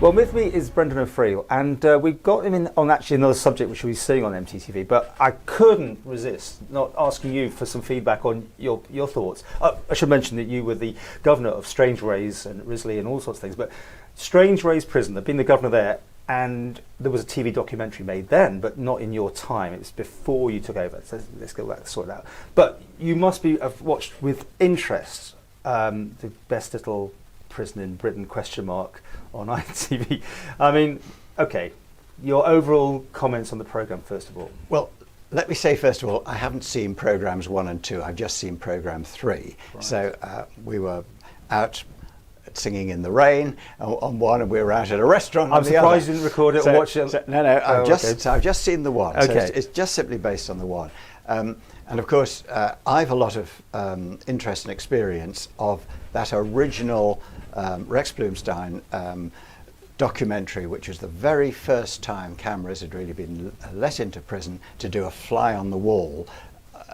Well, with me is Brendan O'Friel, and we've got him in on actually another subject which we'll be seeing on MTTV, but I couldn't resist not asking you for some feedback on your thoughts. I should mention that you were the governor of Strangeways and Risley and all sorts of things, but Strangeways prison, I've been the governor there, and there was a TV documentary made then, but not in your time. It was before you took over, so let's get that sorted out. But you must have watched with interest the best little prison in Britain, ? On ITV. I mean, okay, your overall comments on the programme, first of all. Well, let me say, first of all, I haven't seen programmes 1 and 2. I've just seen programme 3. Right. So we were out singing in the rain on one, and we were out at a restaurant on the other. I'm surprised you didn't record it or watch it. No, I've just seen the one. Okay. So it's just simply based on the one. And of course, I have a lot of interest and experience of that original Rex Blumstein documentary, which was the very first time cameras had really been let into prison to do a fly on the wall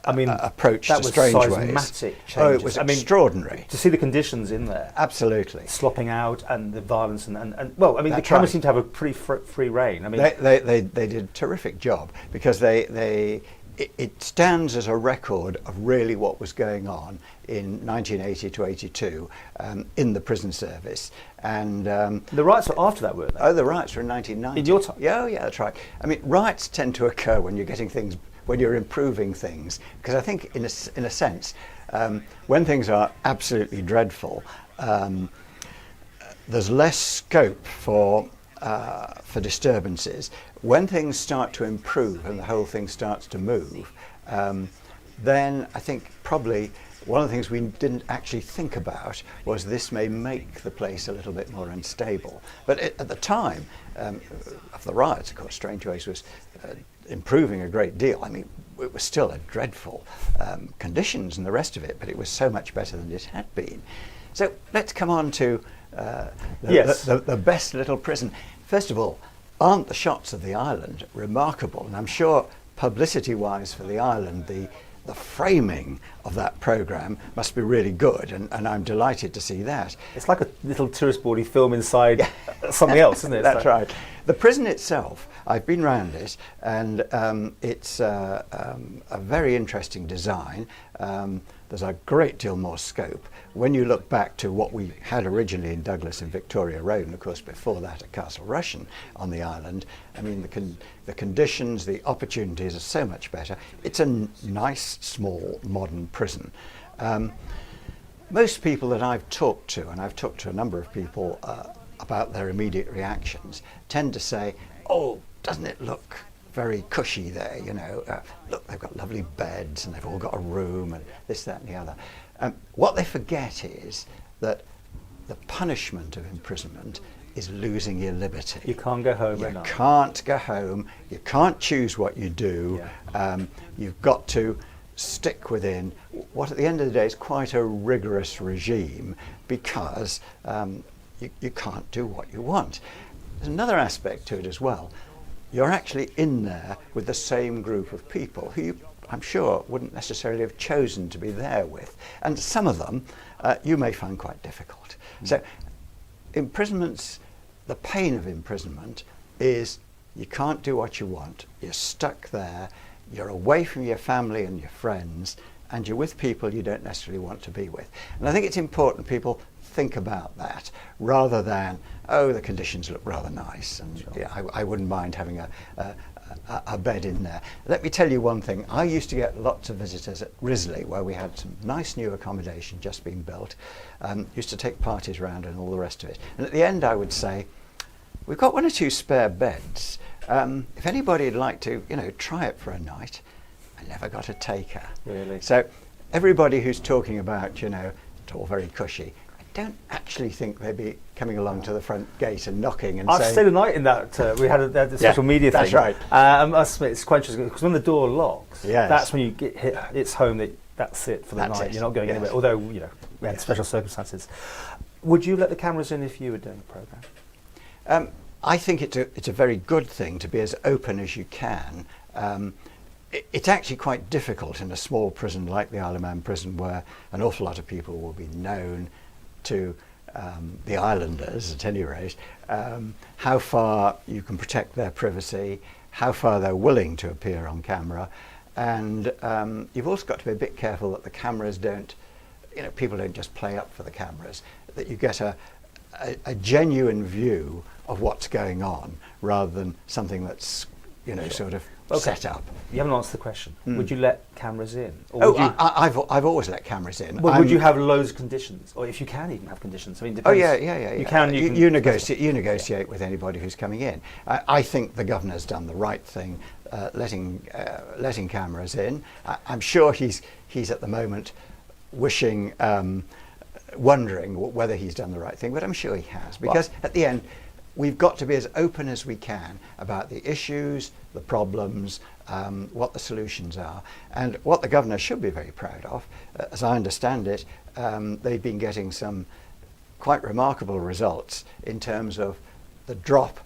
approach to Strangeways. That was seismic changes. Oh, it was extraordinary. To see the conditions in there. Absolutely. Slopping out and the violence and well, I mean, the cameras seem to have a pretty free reign. I mean, they did a terrific job because it stands as a record of really what was going on in 1980 to 82 in the prison service. And the riots were after that, weren't they? Oh, the riots were in 1990. In your time? Yeah, that's right. I mean, riots tend to occur when you're getting things, when you're improving things, because I think, in a sense, when things are absolutely dreadful, there's less scope for disturbances. When things start to improve and the whole thing starts to move, then I think probably one of the things we didn't actually think about was this may make the place a little bit more unstable. But at the time of the riots, of course, Strangeways was improving a great deal. I mean, it was still a dreadful conditions and the rest of it, but it was so much better than it had been. So let's come on to the best little prison. First of all, aren't the shots of the island remarkable? And I'm sure publicity-wise for the island, the framing of that programme must be really good, and I'm delighted to see that. It's like a little tourist board film inside something else, isn't it? That's right. The prison itself, I've been round it, and it's a very interesting design. There's a great deal more scope. When you look back to what we had originally in Douglas and Victoria Road, and of course before that at Castle Rushen on the island, I mean the conditions, the opportunities are so much better. It's a nice, small, modern prison. Most people that I've talked to, and I've talked to a number of people about their immediate reactions, tend to say, oh, doesn't it look very cushy there, you know, look, they've got lovely beds and they've all got a room and this, that and the other. What they forget is that the punishment of imprisonment is losing your liberty. You can't go home at night. You can't go home, you can't choose what you do, you've got to stick within what at the end of the day is quite a rigorous regime because you can't do what you want. There's another aspect to it as well. You're actually in there with the same group of people who you, I'm sure, wouldn't necessarily have chosen to be there with. And some of them you may find quite difficult. So imprisonments, the pain of imprisonment is you can't do what you want. You're stuck there. You're away from your family and your friends, and you're with people you don't necessarily want to be with. And I think it's important people think about that rather than, oh, the conditions look rather nice and I wouldn't mind having a bed in there. Let me tell you one thing. I used to get lots of visitors at Risley, where we had some nice new accommodation just being built, used to take parties around and all the rest of it. And at the end I would say, we've got 1 or 2 spare beds. If anybody would like to, you know, try it for a night. I never got a taker. Really? So everybody who's talking about, you know, it's all very cushy, I don't actually think they'd be coming along to the front gate and knocking and saying... I've stayed a night in that, we had a social media thing. That's right. I must admit, it's quite interesting, because when the door locks, yes, that's when you get hit, it's home, that's it for the night, you're not going anywhere, although, you know, we had special circumstances. Would you let the cameras in if you were doing a programme? I think it's a very good thing to be as open as you can. It's actually quite difficult in a small prison like the Isle of Man prison, where an awful lot of people will be known to the islanders, at any rate, how far you can protect their privacy, how far they're willing to appear on camera, and you've also got to be a bit careful that the cameras don't, people don't just play up for the cameras, that you get a genuine view of what's going on rather than something that's, Sure. sort of Okay. set up. You haven't answered the question. Would you let cameras in? Or Oh, would you, I've always let cameras in. well, would you have loads of conditions? Or if you can even have conditions? I mean, depends. You can. You negotiate with anybody who's coming in. I think the governor's done the right thing, letting cameras in. I'm sure he's at the moment wishing, wondering whether he's done the right thing, but I'm sure he has, because at the end, we've got to be as open as we can about the issues, the problems, what the solutions are. And what the governor should be very proud of, as I understand it, they've been getting some quite remarkable results in terms of the drop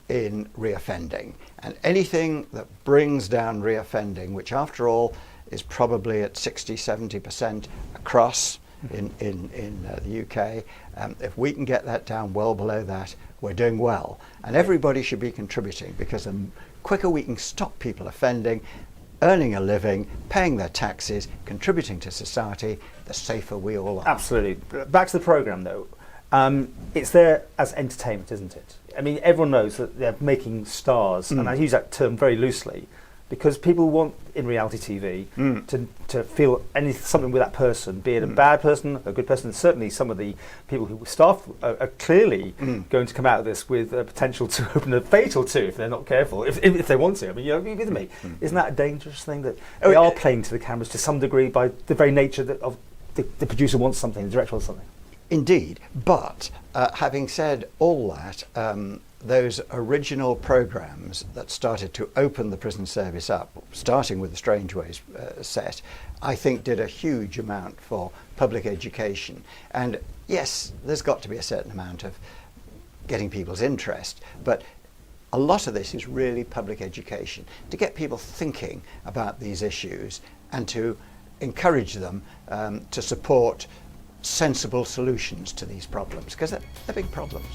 in reoffending. And anything that brings down reoffending, which after all is probably at 60-70% across in the UK, if we can get that down well below that, we're doing well. And everybody should be contributing, because the quicker we can stop people offending, earning a living, paying their taxes, contributing to society, the safer we all are. Absolutely. Back to the programme though. It's there as entertainment, isn't it? I mean, everyone knows that they're making stars, and I use that term very loosely, because people want, in reality TV, to feel something with that person, be it a bad person, a good person. And certainly some of the people who staff are clearly going to come out of this with a potential to open a fatal to if they're not careful, if they want to. I mean, you're with me. Isn't that a dangerous thing, that they are playing to the cameras to some degree by the very nature of the producer wants something, the director wants something? Indeed, but having said all that, those original programmes that started to open the prison service up, starting with the Strangeways set, I think did a huge amount for public education. And yes, there's got to be a certain amount of getting people's interest, but a lot of this is really public education, to get people thinking about these issues and to encourage them to support sensible solutions to these problems, because they're big problems.